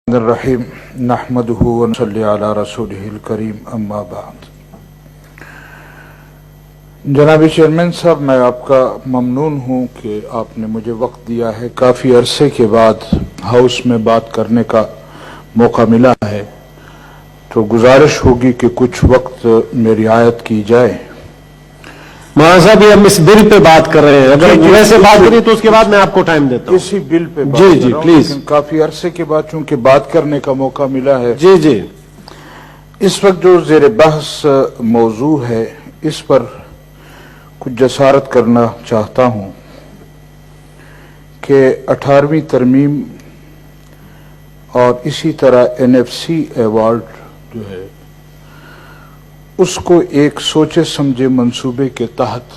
الرحیم نحمدہ ونصلی علی رسولہ الکریم اما بعد۔ جناب چیئرمین صاحب، میں آپ کا ممنون ہوں کہ آپ نے مجھے وقت دیا ہے۔ کافی عرصے کے بعد ہاؤس میں بات کرنے کا موقع ملا ہے، تو گزارش ہوگی کہ کچھ وقت میری رعایت کی جائے۔ مولانا صاحب، ہم اس بل پہ بات کر رہے ہیں، اگر ویسے بات کریں تو اس کے بعد میں آپ کو ٹائم دیتا ہوں۔ اسی بل پہ بات جی کر رہا ہوں، پلیز۔ لیکن کافی عرصے کے بعد چونکہ بات کرنے کا موقع ملا ہے، جی اس وقت جو زیر بحث موضوع ہے اس پر کچھ جسارت کرنا چاہتا ہوں کہ 18ویں ترمیم اور اسی طرح NFC ایوارڈ جو ہے اس کو ایک سوچے سمجھے منصوبے کے تحت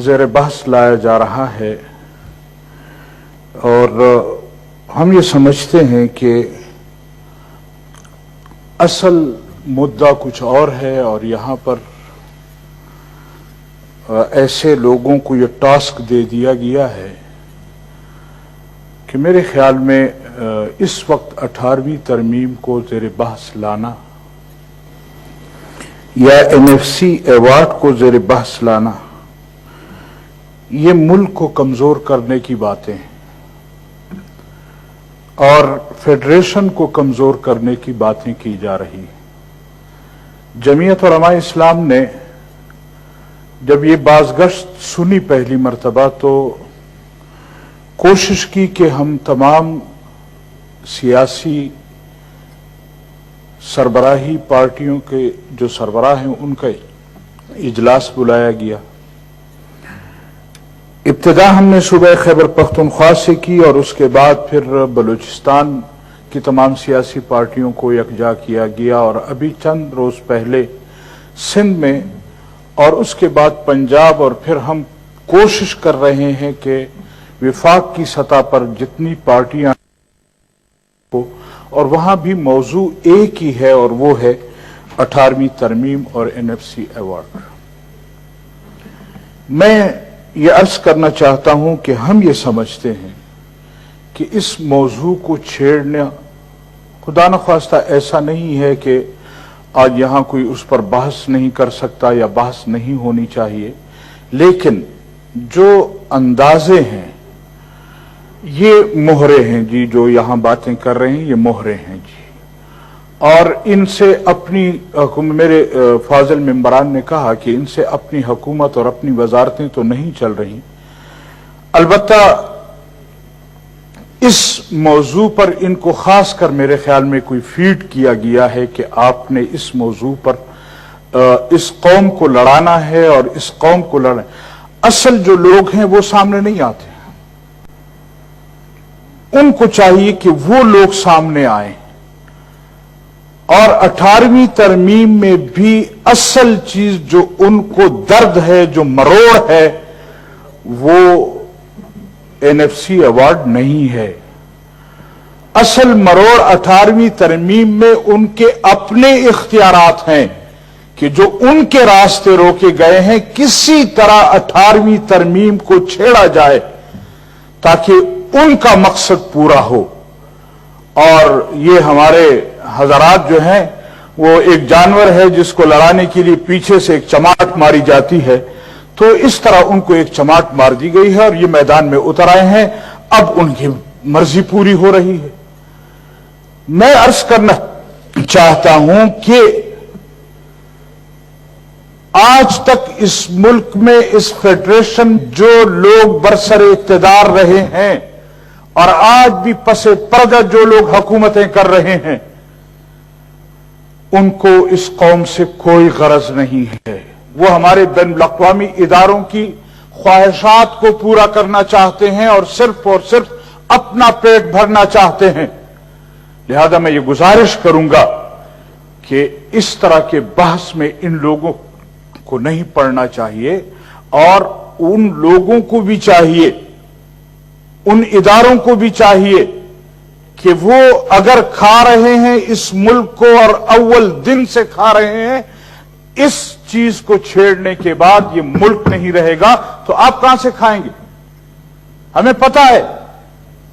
زیر بحث لایا جا رہا ہے، اور ہم یہ سمجھتے ہیں کہ اصل مدعا کچھ اور ہے، اور یہاں پر ایسے لوگوں کو یہ ٹاسک دے دیا گیا ہے کہ میرے خیال میں اس وقت 18ویں ترمیم کو زیر بحث لانا یا NFC ایوارڈ کو زیر بحث لانا یہ ملک کو کمزور کرنے کی باتیں ہیں اور فیڈریشن کو کمزور کرنے کی باتیں کی جا رہی ہیں۔ جمعیت علماء اسلام نے جب یہ بازگشت سنی پہلی مرتبہ تو کوشش کی کہ ہم تمام سیاسی سربراہی پارٹیوں کے جو سربراہ ہیں ان کا اجلاس بلایا گیا۔ ابتدا ہم نے صوبہ خیبر پختونخوا سے کی، اور اس کے بعد پھر بلوچستان کی تمام سیاسی پارٹیوں کو یکجا کیا گیا، اور ابھی چند روز پہلے سندھ میں، اور اس کے بعد پنجاب، اور پھر ہم کوشش کر رہے ہیں کہ وفاق کی سطح پر جتنی پارٹیاں ہو، اور وہاں بھی موضوع ایک ہی ہے، اور وہ ہے 18ویں ترمیم اور NFC ایوارڈ۔ میں یہ عرض کرنا چاہتا ہوں کہ ہم یہ سمجھتے ہیں کہ اس موضوع کو چھیڑنا خدا نخواستہ ایسا نہیں ہے کہ آج یہاں کوئی اس پر بحث نہیں کر سکتا یا بحث نہیں ہونی چاہیے، لیکن جو اندازے ہیں یہ مہرے ہیں جی، جو یہاں باتیں کر رہے ہیں یہ مہرے ہیں جی، اور ان سے اپنی میرے فاضل ممبران نے کہا کہ ان سے اپنی حکومت اور اپنی وزارتیں تو نہیں چل رہی۔ البتہ اس موضوع پر ان کو خاص کر میرے خیال میں کوئی فیڈ کیا گیا ہے کہ آپ نے اس موضوع پر اس قوم کو لڑانا ہے، اور اس قوم کو لڑنا۔ اصل جو لوگ ہیں وہ سامنے نہیں آتے، ان کو چاہیے کہ وہ لوگ سامنے آئیں، اور 18ویں ترمیم میں بھی اصل چیز جو ان کو درد ہے، جو مروڑ ہے، وہ NFC ایوارڈ نہیں ہے۔ اصل مروڑ 18ویں ترمیم میں ان کے اپنے اختیارات ہیں کہ جو ان کے راستے روکے گئے ہیں، کسی طرح 18ویں ترمیم کو چھیڑا جائے تاکہ ان کا مقصد پورا ہو۔ اور یہ ہمارے حضرات جو ہیں وہ ایک جانور ہے جس کو لڑانے کے لیے پیچھے سے ایک چماٹ ماری جاتی ہے، تو اس طرح ان کو ایک چماٹ مار دی گئی ہے، اور یہ میدان میں اتر آئے ہیں، اب ان کی مرضی پوری ہو رہی ہے۔ میں عرض کرنا چاہتا ہوں کہ آج تک اس ملک میں اس فیڈریشن جو لوگ برسر اقتدار رہے ہیں، اور آج بھی پس پردہ جو لوگ حکومتیں کر رہے ہیں، ان کو اس قوم سے کوئی غرض نہیں ہے۔ وہ ہمارے بین الاقوامی اداروں کی خواہشات کو پورا کرنا چاہتے ہیں، اور صرف اپنا پیٹ بھرنا چاہتے ہیں۔ لہذا میں یہ گزارش کروں گا کہ اس طرح کے بحث میں ان لوگوں کو نہیں پڑنا چاہیے، اور ان لوگوں کو بھی چاہیے، ان اداروں کو بھی چاہیے کہ وہ اگر کھا رہے ہیں اس ملک کو، اور اول دن سے کھا رہے ہیں، اس چیز کو چھیڑنے کے بعد یہ ملک نہیں رہے گا تو آپ کہاں سے کھائیں گے؟ ہمیں پتہ ہے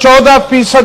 14%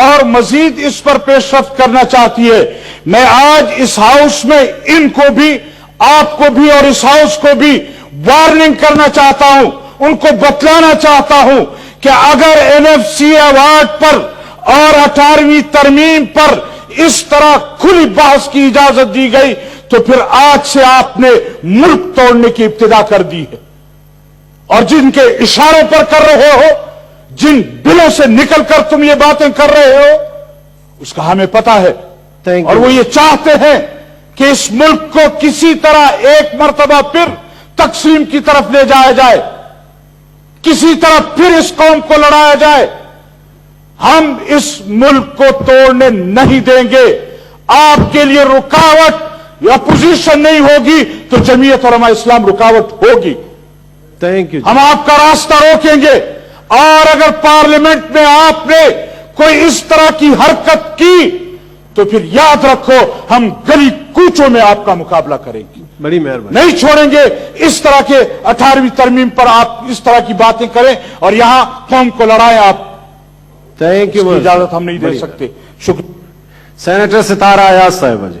اور مزید اس پر پیش رفت کرنا چاہتی ہے. میں آج اس ہاؤس میں ان کو بھی, آپ کو بھی اور اس ہاؤس کو بھی وارننگ کرنا چاہتا ہوں, ان کو بتلانا چاہتا ہوں کہ اگر NFC ایوارڈ پر اور 18ویں ترمیم پر اس طرح کھلی بحث کی اجازت دی گئی تو پھر آج سے آپ نے ملک توڑنے کی ابتدا کر دی ہے. اور جن کے اشاروں پر کر رہے ہو, جن دلوں سے نکل کر تم یہ باتیں کر رہے ہو, اس کا ہمیں پتا ہے. اور وہ یہ چاہتے ہیں کہ اس ملک کو کسی طرح ایک مرتبہ پھر تقسیم کی طرف لے جایا جائے, کسی طرح پھر اس قوم کو لڑایا جائے. ہم اس ملک کو توڑنے نہیں دیں گے. آپ کے لیے رکاوٹ یا اپوزیشن نہیں ہوگی تو جمعیت علماء اسلام رکاوٹ ہوگی. Thank you. ہم آپ کا راستہ روکیں گے, اور اگر پارلیمنٹ میں آپ نے کوئی اس طرح کی حرکت کی تو پھر یاد رکھو ہم گلی کوچوں میں آپ کا مقابلہ کریں گے. بڑی مہربانی. نہیں چھوڑیں گے اس طرح کے 18ویں ترمیم پر آپ اس طرح کی باتیں کریں اور یہاں قوم کو لڑائیں. آپ تھینک یو. اجازت ہم نہیں دے سکتے. شکریہ. سینیٹر ستارہ ایاز صاحبہ جی.